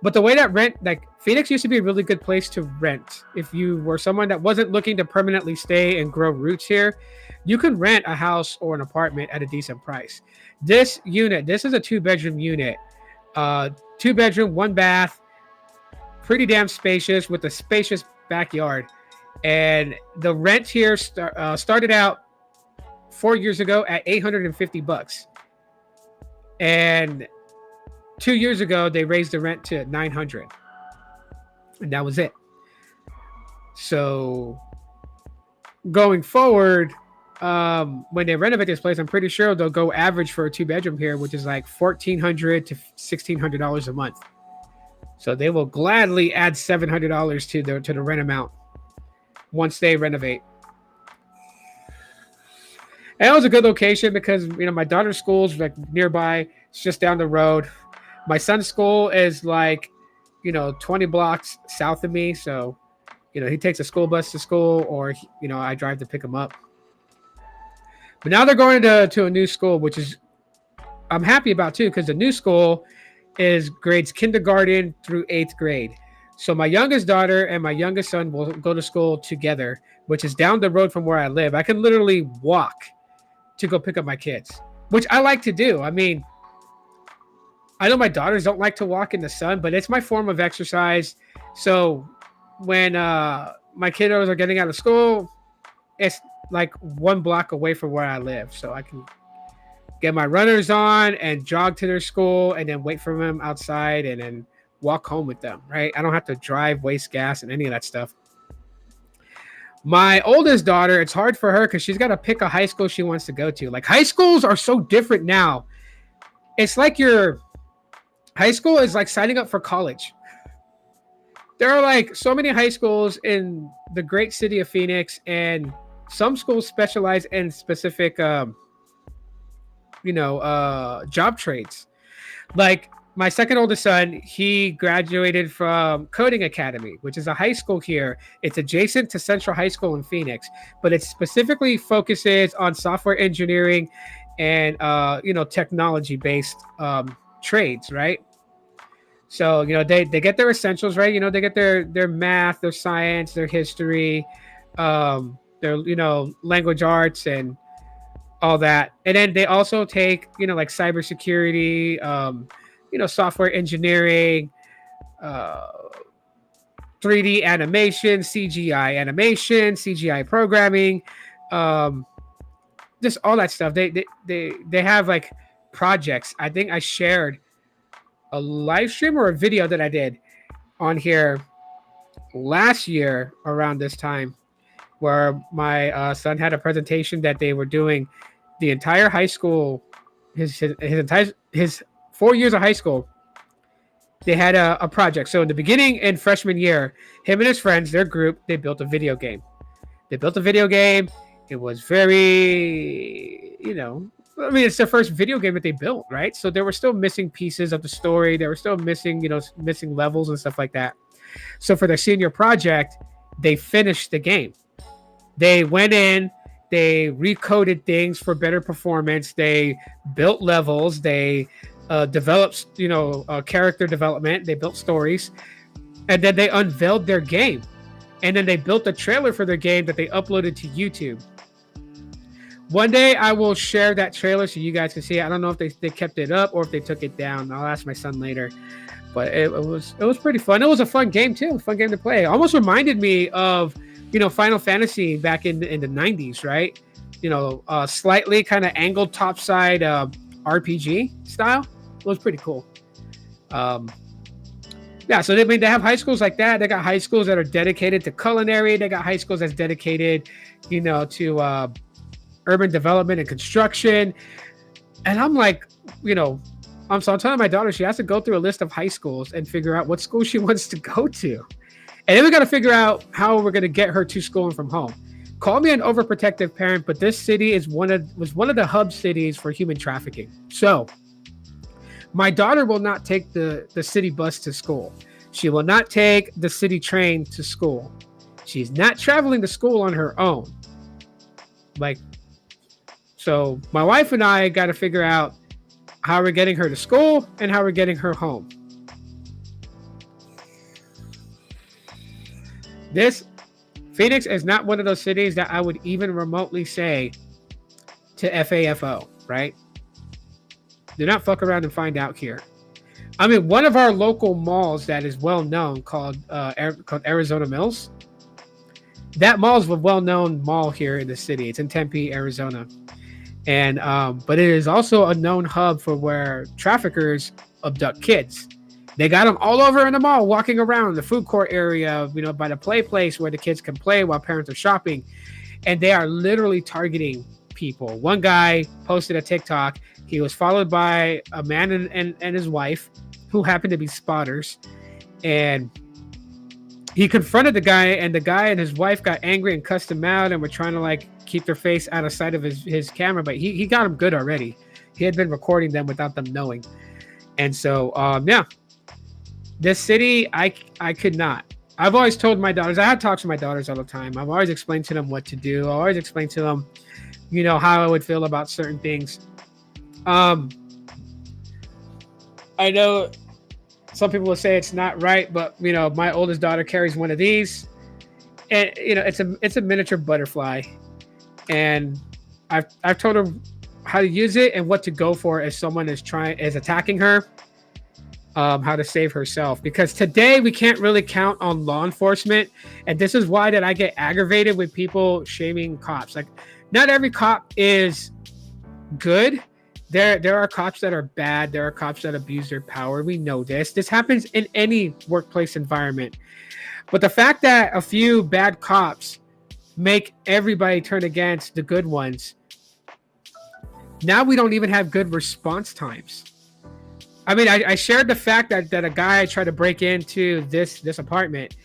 Speaker 1: But the way that Phoenix used to be a really good place to rent. If you were someone that wasn't looking to permanently stay and grow roots here, you can rent a house or an apartment at a decent price. This is a 2-bedroom unit, 2-bedroom, 1 bath, pretty damn spacious with a spacious backyard. And the rent here started out 4 years ago at $850. And 2 years ago, they raised the rent to $900. And that was it. So going forward, when they renovate this place, I'm pretty sure they'll go average for a 2-bedroom here, which is like $1,400 to $1,600 a month. So they will gladly add $700 to the rent amount once they renovate. And it was a good location because, you know, my daughter's school is like nearby. It's just down the road. My son's school is like, you know, 20 blocks south of me. So, you know, he takes a school bus to school, or, you know, I drive to pick him up. But now they're going to a new school, which is I'm happy about too, because the new school is grades kindergarten through 8th grade. So my youngest daughter and my youngest son will go to school together, which is down the road from where I live. I can literally walk to go pick up my kids, which I like to do. I mean, I know my daughters don't like to walk in the sun, but it's my form of exercise. So when my kiddos are getting out of school, it's like 1 block away from where I live. So I can get my runners on and jog to their school and then wait for them outside and then walk home with them, right? I don't have to drive, waste gas, and any of that stuff. My oldest daughter, it's hard for her because she's got to pick a high school she wants to go to. Like, high schools are so different now. It's like your high school is like signing up for college. There are like so many high schools in the great city of Phoenix, and some schools specialize in specific job trades. Like my second oldest son, he graduated from Coding Academy, which is a high school here. It's adjacent to Central High School in Phoenix, but it specifically focuses on software engineering and technology based trades, right? So, you know, they get their essentials, right? You know, they get their math, their science, their history, their, language arts and all that. And then they also take, like cybersecurity, software engineering, 3D animation, CGI programming, just all that stuff. They have like projects. I think I shared a live stream or a video that I did on here last year around this time, where my son had a presentation that they were doing the entire high school, his 4 years of high school. They had a project. So in the beginning, in freshman year, him and his friends, their group, they built a video game. It was very, it's their first video game that they built, right? So there were still missing pieces of the story. There were still missing levels and stuff like that. So for their senior project, they finished the game. They went in, they recoded things for better performance. They built levels. They developed, character development. They built stories, and then they unveiled their game. And then they built a trailer for their game that they uploaded to YouTube. One day I will share that trailer so you guys can see it. I don't know if they kept it up or if they took it down. I'll ask my son later. But it was pretty fun. It was a fun game too. Fun game to play. It almost reminded me of, Final Fantasy back in the 90s, right? Slightly kind of angled topside RPG style. It was pretty cool. Yeah, so they have high schools like that. They got high schools that are dedicated to culinary. They got high schools that's dedicated, to urban development and construction. And I'm like, I'm telling my daughter she has to go through a list of high schools and figure out what school she wants to go to. And then we got to figure out how we're going to get her to school and from home. Call me an overprotective parent, but this city was one of the hub cities for human trafficking. So my daughter will not take the city bus to school. She will not take the city train to school. She's not traveling to school on her own. So my wife and I got to figure out how we're getting her to school and how we're getting her home. Phoenix is not one of those cities that I would even remotely say to FAFO, right? Do not fuck around and find out here. I mean, one of our local malls that is well known called Arizona Mills. That mall is a well-known mall here in the city. It's in Tempe, Arizona. And but it is also a known hub for where traffickers abduct kids. They got them all over in the mall, walking around the food court area, by the play place where the kids can play while parents are shopping, and they are literally targeting people. One guy posted a TikTok. He was followed by a man and his wife, who happened to be spotters, and he confronted the guy, and the guy and his wife got angry and cussed him out, and were trying to like keep their face out of sight of his camera. But he got him good already. He had been recording them without them knowing. And so yeah, this city, I could not. I've always told my daughters, I had talks with my daughters all the time. I've always explained to them what to do. I always explained to them, how I would feel about certain things. I know some people will say it's not right, but my oldest daughter carries one of these, and it's a miniature butterfly, and I've told her how to use it and what to go for if someone is attacking her, how to save herself, because today we can't really count on law enforcement, and this is why that I get aggravated with people shaming cops. Like, not every cop is good. There are cops that are bad. There are cops that abuse their power. We know this. This happens in any workplace environment. But the fact that a few bad cops make everybody turn against the good ones, now we don't even have good response times. I mean, I shared the fact that a guy tried to break into this apartment,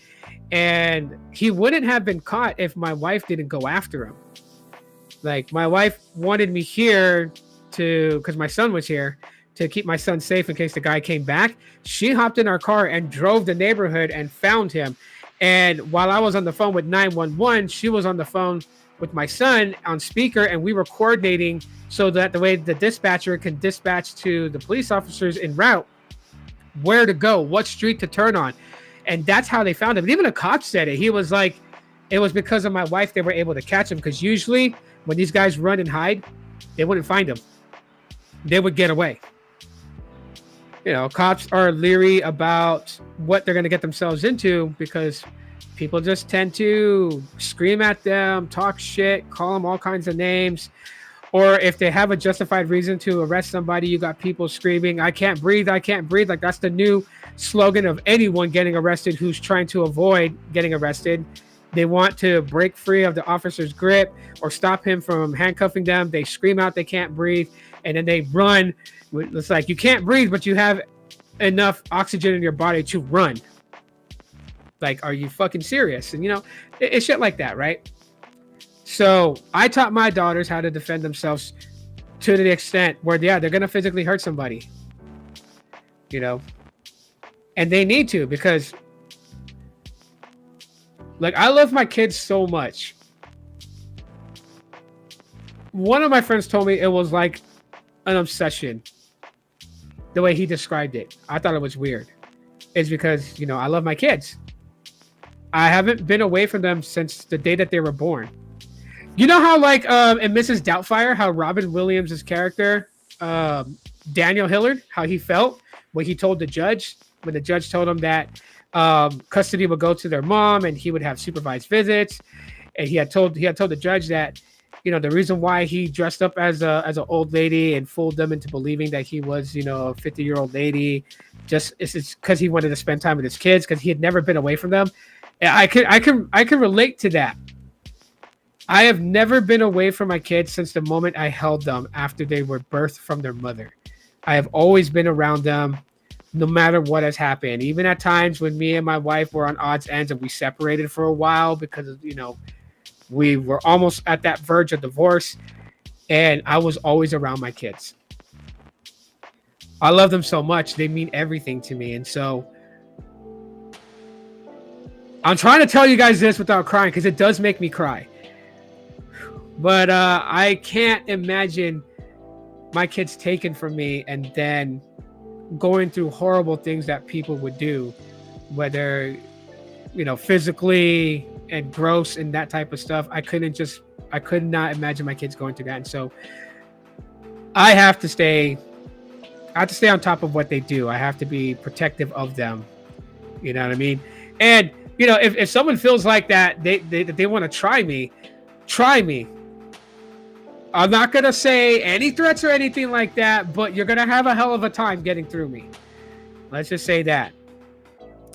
Speaker 1: and he wouldn't have been caught if my wife didn't go after him. Like, my wife wanted me here because my son was here, to keep my son safe in case the guy came back. She hopped in our car and drove the neighborhood and found him. And while I was on the phone with 911, she was on the phone with my son on speaker, and we were coordinating so that the way the dispatcher can dispatch to the police officers en route where to go, what street to turn on. And that's how they found him. And even a cop said it. He was like, it was because of my wife they were able to catch him, because usually when these guys run and hide, they wouldn't find him. They would get away. Cops are leery about what they're going to get themselves into, because people just tend to scream at them, talk shit, call them all kinds of names. Or if they have a justified reason to arrest somebody, you got people screaming, "I can't breathe, I can't breathe." Like, that's the new slogan of anyone getting arrested who's trying to avoid getting arrested. They want to break free of the officer's grip or stop him from handcuffing them. They scream out they can't breathe, and then they run. It's like, you can't breathe, but you have enough oxygen in your body to run. Like, are you fucking serious? And it's shit like that, right? So I taught my daughters how to defend themselves to the extent where, yeah, they're gonna physically hurt somebody, and they need to, because, like, I love my kids so much. One of my friends told me it was like an obsession, the way he described it. I thought it was weird. It's because, I love my kids. I haven't been away from them since the day that they were born. You know how, like, in Mrs. Doubtfire, how Robin Williams' character, Daniel Hillard, how he felt when he told the judge, when the judge told him that custody would go to their mom and he would have supervised visits. And he had told the judge that, the reason why he dressed up as an old lady and fooled them into believing that he was, a 50-year-old lady, just it's because he wanted to spend time with his kids, because he had never been away from them. And I can relate to that. I have never been away from my kids since the moment I held them after they were birthed from their mother. I have always been around them, no matter what has happened. Even at times when me and my wife were on odds ends and we separated for a while because of, we were almost at that verge of divorce, and I was always around my kids. I love them so much. They mean everything to me. And so I'm trying to tell you guys this without crying, because it does make me cry. But I can't imagine my kids taken from me and then going through horrible things that people would do, whether, physically and gross and that type of stuff. I could not imagine my kids going through that. And so I have to stay on top of what they do. I have to be protective of them. You know what I mean? And, if someone feels like that, they want to try me. I'm not going to say any threats or anything like that, but you're going to have a hell of a time getting through me. Let's just say that.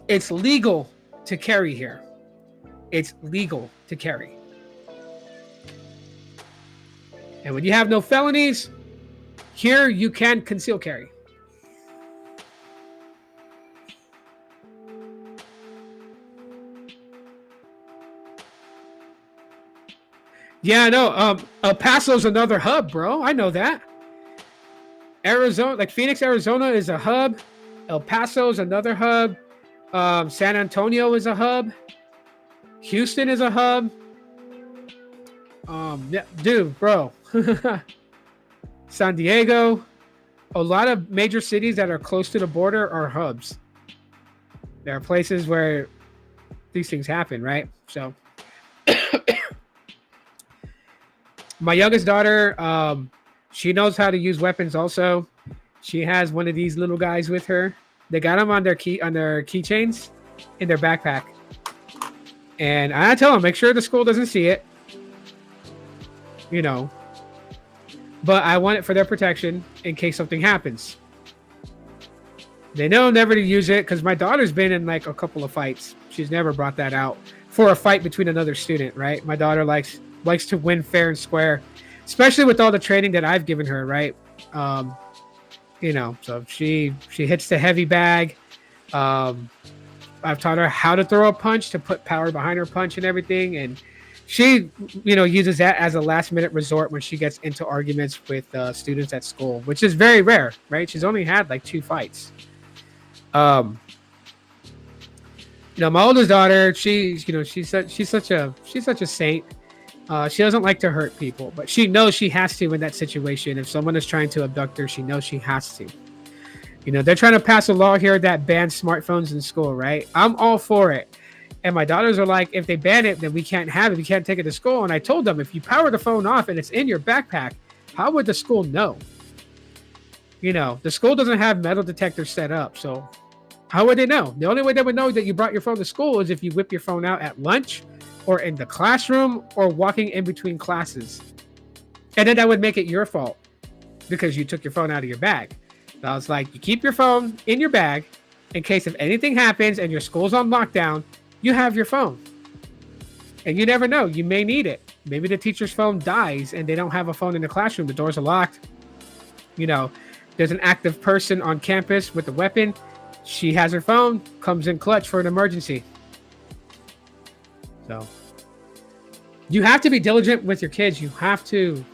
Speaker 1: It's legal to carry here. It's legal to carry. And when you have no felonies, here you can conceal carry. Yeah, no. El Paso's another hub, bro. I know that. Arizona, like Phoenix, Arizona is a hub. El Paso is another hub. San Antonio is a hub. Houston is a hub. Yeah, dude, bro. San Diego. A lot of major cities that are close to the border are hubs. There are places where these things happen, right? So my youngest daughter, she knows how to use weapons also. She has one of these little guys with her. They got them on their keychains in their backpack. And I tell them, make sure the school doesn't see it. You know. But I want it for their protection in case something happens. They know never to use it because my daughter's been in like a couple of fights. She's never brought that out for a fight between another student, right? My daughter likes to win fair and square, especially with all the training that I've given her, right? You know, so she hits the heavy bag. I've taught her how to throw a punch, to put power behind her punch and everything, and she, you know, uses that as a last minute resort when she gets into arguments with students at school, which is very rare, right? She's only had like 2 fights. You know, my oldest daughter, she's such a saint. She doesn't like to hurt people, but she knows she has to in that situation. If someone is trying to abduct her, she knows she has to. You know, they're trying to pass a law here that bans smartphones in school, right? I'm all for it. And my daughters are like, if they ban it, then we can't have it. We can't take it to school. And I told them, if you power the phone off and it's in your backpack, how would the school know? You know, the school doesn't have metal detectors set up. So how would they know? The only way they would know that you brought your phone to school is if you whip your phone out at lunch or in the classroom or walking in between classes. And then that would make it your fault because you took your phone out of your bag. So I was like, you keep your phone in your bag in case if anything happens and your school's on lockdown, you have your phone. And you never know, you may need it. Maybe the teacher's phone dies and they don't have a phone in the classroom. The doors are locked. You know, there's an active person on campus with a weapon. She has her phone, comes in clutch for an emergency. So you have to be diligent with your kids. You have to,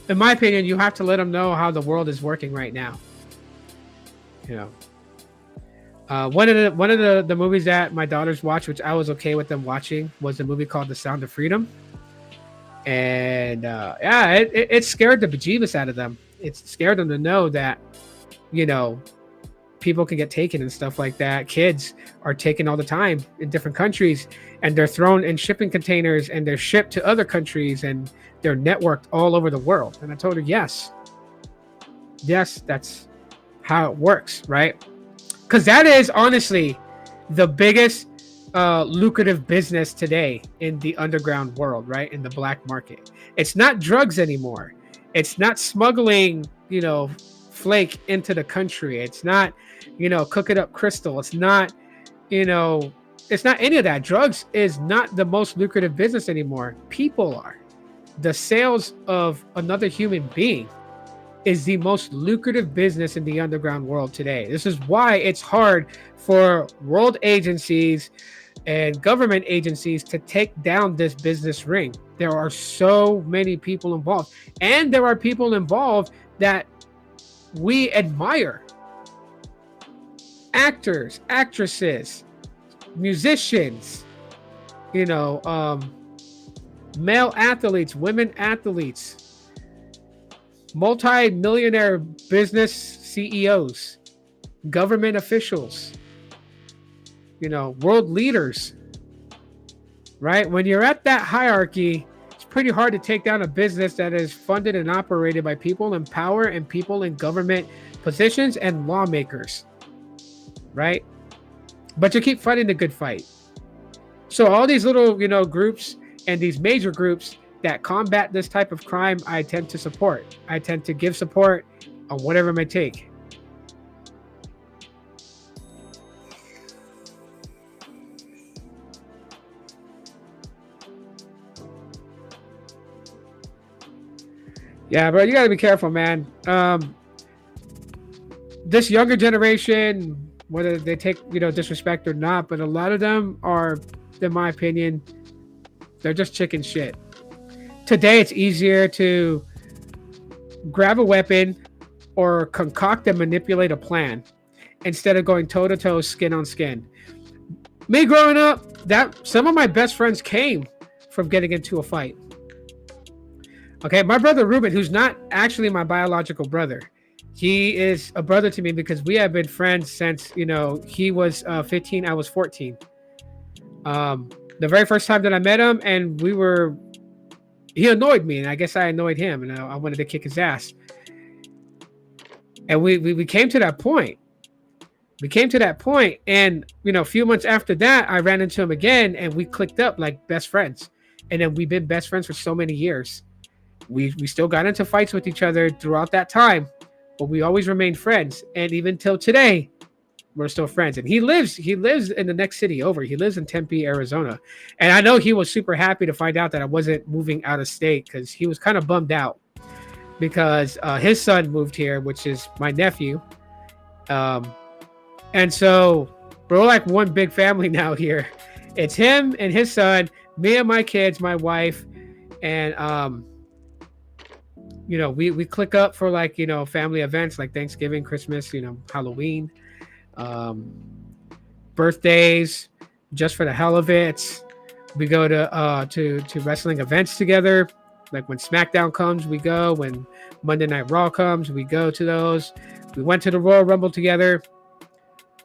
Speaker 1: in my opinion, you have to let them know how the world is working right now. You know, one of the movies that my daughters watch, which I was okay with them watching, was a movie called The Sound of Freedom. And yeah, it scared the bejeebus out of them. It scared them to know that, you know, people can get taken and stuff like that. Kids are taken all the time in different countries, and they're thrown in shipping containers and they're shipped to other countries and they're networked all over the world. And I told her, yes, that's how it works, right? Because that is honestly the biggest lucrative business today in the underground world, right? In the black market. It's not drugs anymore. It's not smuggling, you know, flake into the country. It's not, you know, cooking up crystal. It's not, you know, it's not any of that. Drugs is not the most lucrative business anymore. People are. The sales of another human being is the most lucrative business in the underground world today. This is why it's hard for world agencies and government agencies to take down this business ring. There are so many people involved, and there are people involved that we admire. Actors, actresses, musicians, you know, male athletes, women athletes, multi-millionaire business CEOs, government officials, you know, world leaders, right? When you're at that hierarchy, it's pretty hard to take down a business that is funded and operated by people in power and people in government positions and lawmakers, right? But you keep fighting the good fight. So all these little, you know, groups and these major groups, that combat this type of crime, I tend to support. I tend to give support on whatever it may take. Yeah, bro, you gotta be careful, man. This younger generation, whether they take, disrespect or not, but a lot of them are, in my opinion, they're just chicken shit. Today, it's easier to grab a weapon or concoct and manipulate a plan instead of going toe to toe, skin on skin. Me growing up, that some of my best friends came from getting into a fight. Okay, my brother Ruben, who's not actually my biological brother, he is a brother to me because we have been friends since, he was 15, I was 14. The very first time that I met him, and he annoyed me, and I guess I annoyed him, and I wanted to kick his ass. And we came to that point. And a few months after that, I ran into him again, and we clicked up like best friends. And then we've been best friends for so many years. We still got into fights with each other throughout that time, but we always remained friends. And even till today, we're still friends. And he lives in the next city over. He lives in Tempe, Arizona. And I know he was super happy to find out that I wasn't moving out of state, because he was kind of bummed out because his son moved here, which is my nephew. And so we're like one big family now here. It's him and his son, me and my kids, my wife, and we click up for like, family events like Thanksgiving, Christmas, Halloween, birthdays, just for the hell of it. We go to wrestling events together. Like when SmackDown comes, we go. When Monday Night Raw comes, we go to those. We went to the Royal Rumble together.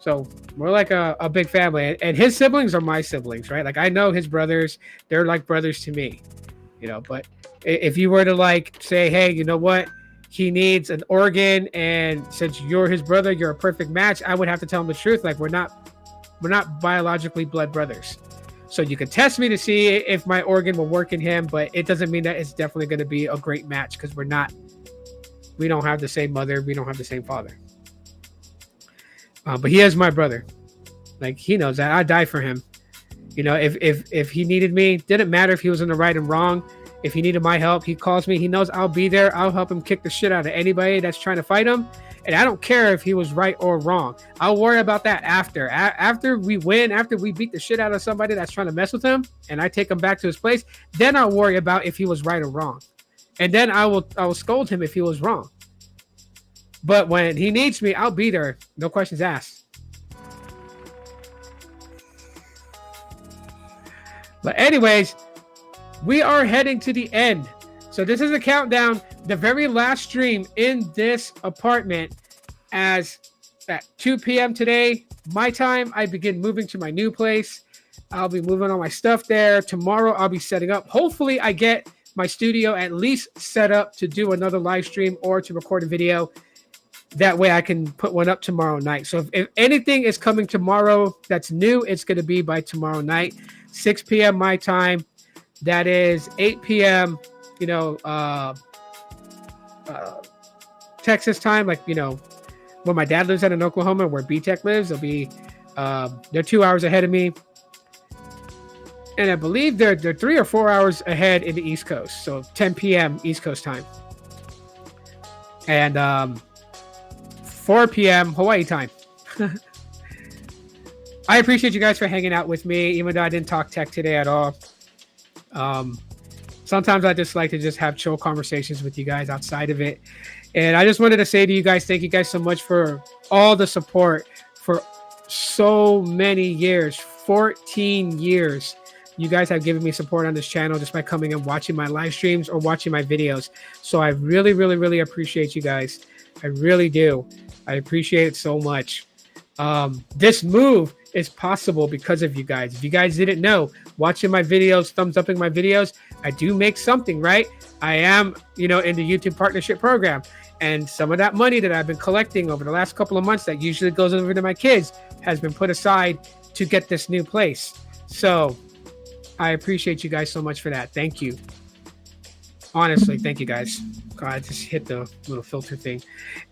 Speaker 1: So we're like a big family. And his siblings are my siblings, right? Like I know his brothers. They're like brothers to me, but if you were to like say, hey, you know what? He needs an organ, and since you're his brother, you're a perfect match. I would have to tell him the truth. Like we're not biologically blood brothers. So you can test me to see if my organ will work in him, but it doesn't mean that it's definitely going to be a great match, because we don't have the same mother. We don't have the same father. But he is my brother. Like he knows that I'd die for him. If he needed me, didn't matter if he was in the right and wrong. If he needed my help, he calls me. He knows I'll be there. I'll help him kick the shit out of anybody that's trying to fight him. And I don't care if he was right or wrong. I'll worry about that after. After we win, after we beat the shit out of somebody that's trying to mess with him, and I take him back to his place, then I'll worry about if he was right or wrong. And then I will scold him if he was wrong. But when he needs me, I'll be there. No questions asked. But anyways, we are heading to the end. So this is a countdown, the very last stream in this apartment, as at 2 p.m. today, my time, I begin moving to my new place. I'll be moving all my stuff there. Tomorrow, I'll be setting up. Hopefully, I get my studio at least set up to do another live stream or to record a video. That way, I can put one up tomorrow night. So if anything is coming tomorrow that's new, it's going to be by tomorrow night, 6 p.m. my time. That is 8 p.m., Texas time. Like, where my dad lives at in Oklahoma, where B-Tech lives, they'll be, they're 2 hours ahead of me. And I believe they're 3 or 4 hours ahead in the East Coast. So 10 p.m. East Coast time. And 4 p.m. Hawaii time. I appreciate you guys for hanging out with me, even though I didn't talk tech today at all. Sometimes I just like to just have chill conversations with you guys outside of it. And I just wanted to say to you guys, thank you guys so much for all the support for so many years, 14 years. You guys have given me support on this channel just by coming and watching my live streams or watching my videos. So I really, really, really appreciate you guys. I really do. I appreciate it so much. This move is possible because of you guys. If you guys didn't know, watching my videos, thumbs upping my videos, I do make something, right? I am, in the YouTube partnership program. And some of that money that I've been collecting over the last couple of months that usually goes over to my kids has been put aside to get this new place. So I appreciate you guys so much for that. Thank you. Honestly, thank you guys. God, I just hit the little filter thing.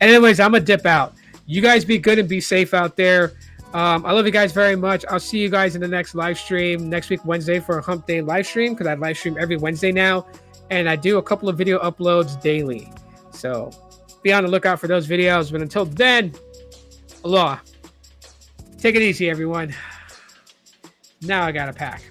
Speaker 1: And anyways, I'm gonna dip out. You guys be good and be safe out there. I love you guys very much. I'll see you guys in the next live stream next week, Wednesday, for a Hump Day live stream, because I live stream every Wednesday now, and I do a couple of video uploads daily. So be on the lookout for those videos. But until then, aloha. Take it easy, everyone. Now I got to pack.